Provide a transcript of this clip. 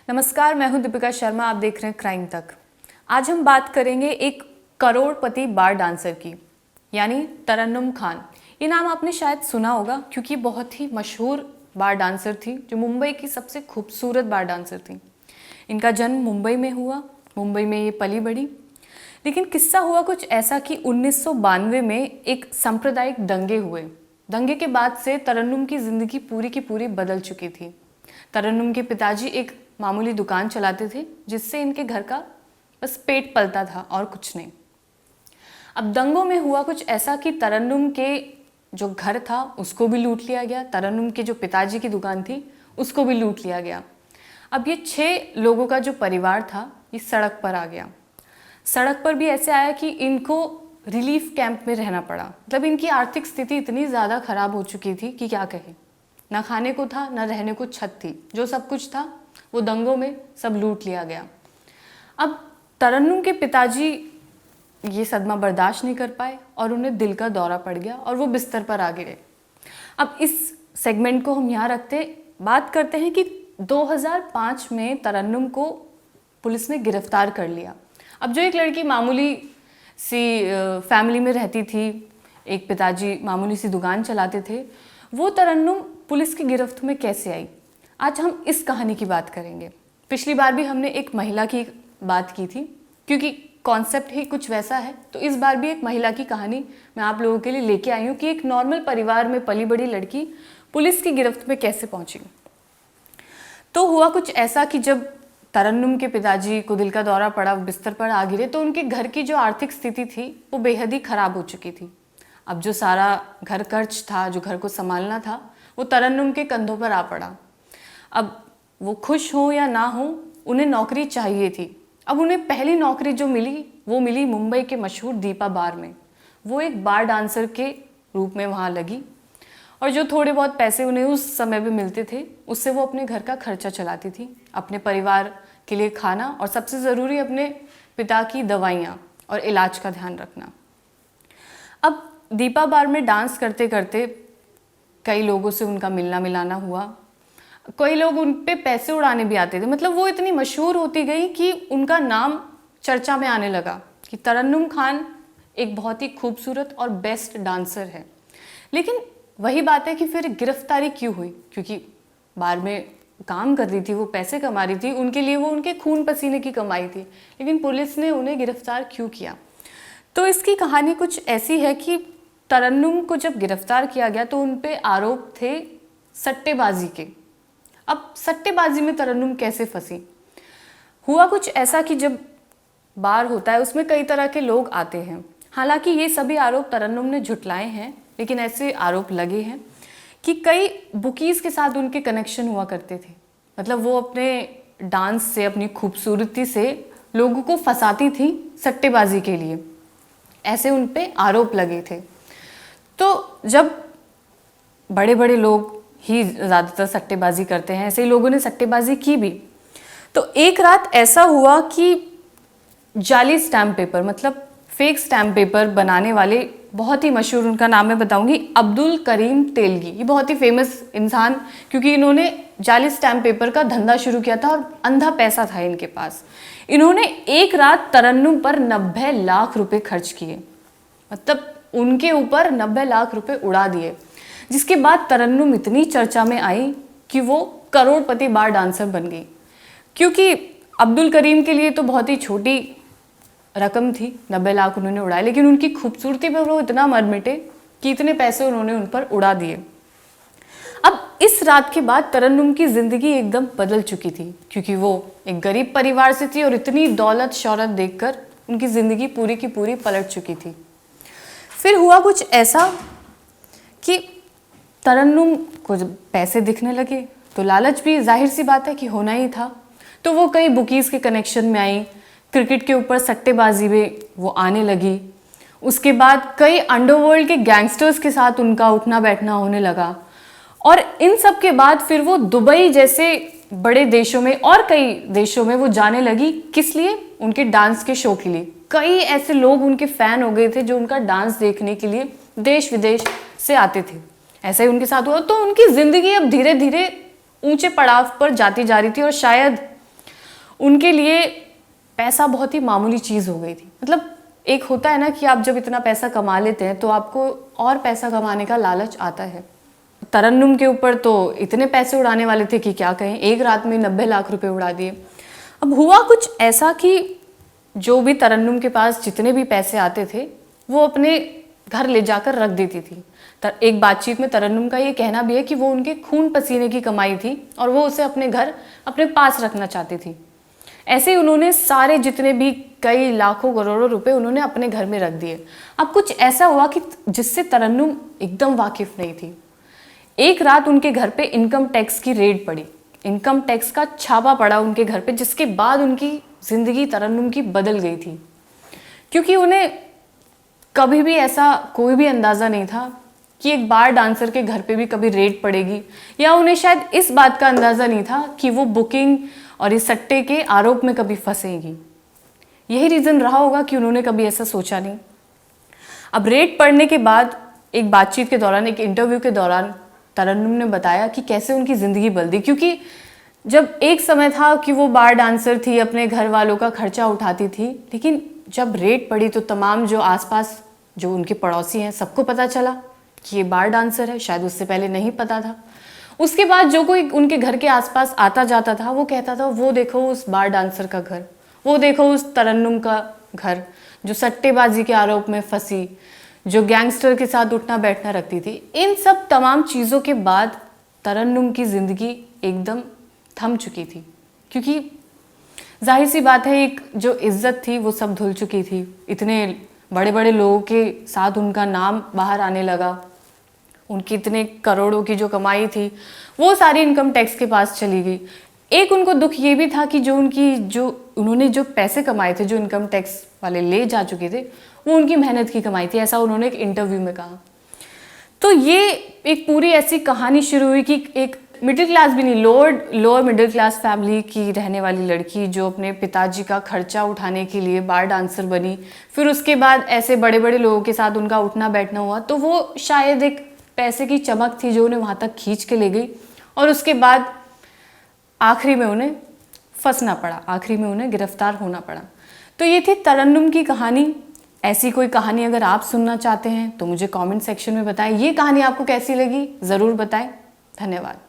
नमस्कार, मैं हूं दीपिका शर्मा। आप देख रहे हैं क्राइम तक। आज हम बात करेंगे एक करोड़पति बार डांसर की, यानी तरन्नुम खान। ये नाम आपने शायद सुना होगा क्योंकि बहुत ही मशहूर बार डांसर थी, जो मुंबई की सबसे खूबसूरत बार डांसर थी। इनका जन्म मुंबई में हुआ, मुंबई में ये पली बढ़ी। लेकिन किस्सा हुआ कुछ ऐसा कि 1992 में एक सांप्रदायिक दंगे हुए। दंगे के बाद से तरन्नुम की ज़िंदगी पूरी की पूरी बदल चुकी थी। तरन्नुम के पिताजी एक मामूली दुकान चलाते थे, जिससे इनके घर का बस पेट पलता था और कुछ नहीं। अब दंगों में हुआ कुछ ऐसा कि तरन्नुम के जो घर था उसको भी लूट लिया गया, तरन्नुम के जो पिताजी की दुकान थी उसको भी लूट लिया गया। अब ये 6 लोगों का जो परिवार था ये सड़क पर आ गया। सड़क पर भी ऐसे आया कि इनको रिलीफ कैंप में रहना पड़ा। मतलब इनकी आर्थिक स्थिति इतनी ज़्यादा खराब हो चुकी थी कि क्या कहें। ना खाने को था, ना रहने को छत थी। जो सब कुछ था वो दंगों में सब लूट लिया गया। अब तरन्नुम के पिताजी ये सदमा बर्दाश्त नहीं कर पाए और उन्हें दिल का दौरा पड़ गया और वो बिस्तर पर आ गिरे। अब इस सेगमेंट को हम यहाँ बात करते हैं कि 2005 में तरन्नुम को पुलिस ने गिरफ्तार कर लिया। अब जो एक लड़की मामूली सी फैमिली में रहती थी, एक पिताजी मामूली सी दुकान चलाते थे, वो तरन्नुम पुलिस की गिरफ्त में कैसे आई, आज हम इस कहानी की बात करेंगे। पिछली बार भी हमने एक महिला की बात की थी, क्योंकि कॉन्सेप्ट ही कुछ वैसा है, तो इस बार भी एक महिला की कहानी मैं आप लोगों के लिए लेके आई हूँ कि एक नॉर्मल परिवार में पली बड़ी लड़की पुलिस की गिरफ्त में कैसे पहुंची। तो हुआ कुछ ऐसा कि जब तरन्नुम के पिताजी को दिल का दौरा पड़ा, बिस्तर पर आ गिरे, तो उनके घर की जो आर्थिक स्थिति थी वो बेहद ही खराब हो चुकी थी। अब जो सारा घर खर्च था, जो घर को संभालना था, वो तरन्नुम के कंधों पर आ पड़ा। अब वो खुश हो या ना हो, उन्हें नौकरी चाहिए थी। अब उन्हें पहली नौकरी जो मिली वो मिली मुंबई के मशहूर दीपा बार में। वो एक बार डांसर के रूप में वहाँ लगी और जो थोड़े बहुत पैसे उन्हें उस समय भी मिलते थे उससे वो अपने घर का खर्चा चलाती थी, अपने परिवार के लिए खाना और सबसे ज़रूरी अपने पिता की दवाइयाँ और इलाज का ध्यान रखना। अब दीपा बार में डांस करते करते कई लोगों से उनका मिलना मिलाना हुआ। कई लोग उन पे पैसे उड़ाने भी आते थे। मतलब वो इतनी मशहूर होती गई कि उनका नाम चर्चा में आने लगा कि तरन्नुम खान एक बहुत ही खूबसूरत और बेस्ट डांसर है। लेकिन वही बात है कि फिर गिरफ्तारी क्यों हुई, क्योंकि बार में काम कर रही थी, वो पैसे कमा रही थी, उनके लिए वो उनके खून पसीने की कमाई थी, लेकिन पुलिस ने उन्हें गिरफ्तार क्यों किया। तो इसकी कहानी कुछ ऐसी है कि तरन्नुम को जब गिरफ्तार किया गया तो उन पे आरोप थे सट्टेबाजी के। अब सट्टेबाजी में तरन्नुम कैसे फंसी। हुआ कुछ ऐसा कि जब बार होता है उसमें कई तरह के लोग आते हैं। हालांकि ये सभी आरोप तरन्नुम ने झुटलाए हैं, लेकिन ऐसे आरोप लगे हैं कि कई बुकीज़ के साथ उनके कनेक्शन हुआ करते थे। मतलब वो अपने डांस से, अपनी खूबसूरती से लोगों को फंसाती थी सट्टेबाजी के लिए। ऐसे उन पे आरोप लगे थे। तो जब बड़े बड़े लोग ही ज़्यादातर सट्टेबाजी करते हैं, ऐसे ही लोगों ने सट्टेबाजी की भी। तो एक रात ऐसा हुआ कि जाली स्टैम्प पेपर, मतलब फेक स्टैम्प पेपर बनाने वाले बहुत ही मशहूर, उनका नाम मैं बताऊंगी, अब्दुल करीम तेलगी। ये बहुत ही फेमस इंसान, क्योंकि इन्होंने जाली स्टैम्प पेपर का धंधा शुरू किया था और अंधा पैसा था इनके पास। इन्होंने एक रात तरन्नुम पर 90 लाख रुपए खर्च किए। मतलब उनके ऊपर 90 लाख रुपए उड़ा दिए, जिसके बाद तरन्नुम इतनी चर्चा में आई कि वो करोड़पति बार डांसर बन गई। क्योंकि अब्दुल करीम के लिए तो बहुत ही छोटी रकम थी, 90 लाख उन्होंने उड़ाए, लेकिन उनकी खूबसूरती पर वो इतना मर मिटे कि इतने पैसे उन्होंने उन पर उड़ा दिए। अब इस रात के बाद तरन्नुम की ज़िंदगी एकदम बदल चुकी थी, क्योंकि वो एक गरीब परिवार से थी और इतनी दौलत शौहरत देखकर उनकी ज़िंदगी पूरी की पूरी पलट चुकी थी। फिर हुआ कुछ ऐसा कि तरन्नुम को जब पैसे दिखने लगे तो लालच भी जाहिर सी बात है कि होना ही था। तो वो कई बुकीज़ के कनेक्शन में आई, क्रिकेट के ऊपर सट्टेबाजी में वो आने लगी। उसके बाद कई अंडरवर्ल्ड के गैंगस्टर्स के साथ उनका उठना बैठना होने लगा। और इन सब के बाद फिर वो दुबई जैसे बड़े देशों में और कई देशों में वो जाने लगी। किस लिए? उनके डांस के शो के लिए। कई ऐसे लोग उनके फ़ैन हो गए थे जो उनका डांस देखने के लिए देश विदेश से आते थे। ऐसा ही उनके साथ हुआ। तो उनकी ज़िंदगी अब धीरे धीरे ऊंचे पड़ाव पर जाती जा रही थी और शायद उनके लिए पैसा बहुत ही मामूली चीज़ हो गई थी। मतलब एक होता है ना कि आप जब इतना पैसा कमा लेते हैं तो आपको और पैसा कमाने का लालच आता है। तरन्नुम के ऊपर तो इतने पैसे उड़ाने वाले थे कि क्या कहें, एक रात में 90 लाख रुपए उड़ा दिए। अब हुआ कुछ ऐसा कि जो भी तरन्नुम के पास जितने भी पैसे आते थे वो अपने घर ले जाकर रख देती थी। एक बातचीत में तरन्नुम का ये कहना भी है कि वो उनके खून पसीने की कमाई थी और वो उसे अपने घर अपने पास रखना चाहती थी। ऐसे ही उन्होंने सारे जितने भी कई लाखों करोड़ों रुपए उन्होंने अपने घर में रख दिए। अब कुछ ऐसा हुआ कि जिससे तरन्नुम एकदम वाकिफ नहीं थी। एक रात उनके घर पे इनकम टैक्स की रेड पड़ी, इनकम टैक्स का छापा पड़ा उनके घर पे, जिसके बाद उनकी जिंदगी तरन्नुम की बदल गई थी। क्योंकि उन्हें कभी भी ऐसा कोई भी अंदाजा नहीं था कि एक बार डांसर के घर पे भी कभी रेड पड़ेगी, या उन्हें शायद इस बात का अंदाजा नहीं था कि वो बुकिंग और इस सट्टे के आरोप में कभी फंसेगी। यही रीजन रहा होगा कि उन्होंने कभी ऐसा सोचा नहीं। अब रेड पड़ने के बाद एक बातचीत के दौरान, एक इंटरव्यू के दौरान तरन्नुम ने बताया कि कैसे उनकी ज़िंदगी बदली। क्योंकि जब एक समय था कि वो बार डांसर थी, अपने घर वालों का खर्चा उठाती थी, लेकिन जब रेड पड़ी तो तमाम जो आसपास जो उनके पड़ोसी हैं सबको पता चला कि ये बार डांसर है। शायद उससे पहले नहीं पता था। उसके बाद जो कोई उनके घर के आसपास आता जाता था वो कहता था, वो देखो उस बार डांसर का घर, वो देखो उस तरन्नुम का घर जो सट्टेबाजी के आरोप में फंसी, जो गैंगस्टर के साथ उठना बैठना रखती थी। इन सब तमाम चीज़ों के बाद तरन्नुम की ज़िंदगी एकदम थम चुकी थी। क्योंकि जाहिर सी बात है, एक जो इज्जत थी वो सब धुल चुकी थी। इतने बड़े बड़े लोगों के साथ उनका नाम बाहर आने लगा, उनकी इतने करोड़ों की जो कमाई थी वो सारी इनकम टैक्स के पास चली गई। एक उनको दुख ये भी था कि जो उन्होंने जो पैसे कमाए थे, जो इनकम टैक्स वाले ले जा चुके थे, वो उनकी मेहनत की कमाई थी, ऐसा उन्होंने एक इंटरव्यू में कहा। तो ये एक पूरी ऐसी कहानी शुरू हुई कि एक मिडिल क्लास भी नहीं, लोअर मिडिल क्लास फैमिली की रहने वाली लड़की जो अपने पिताजी का खर्चा उठाने के लिए बार डांसर बनी, फिर उसके बाद ऐसे बड़े बड़े लोगों के साथ उनका उठना बैठना हुआ, तो वो शायद एक पैसे की चमक थी जो उन्हें वहाँ तक खींच के ले गई। और उसके बाद आखिरी में उन्हें फंसना पड़ा, आखिरी में उन्हें गिरफ्तार होना पड़ा। तो ये थी तरन्नुम की कहानी। ऐसी कोई कहानी अगर आप सुनना चाहते हैं तो मुझे कमेंट सेक्शन में बताएं। ये कहानी आपको कैसी लगी ज़रूर बताएं। धन्यवाद।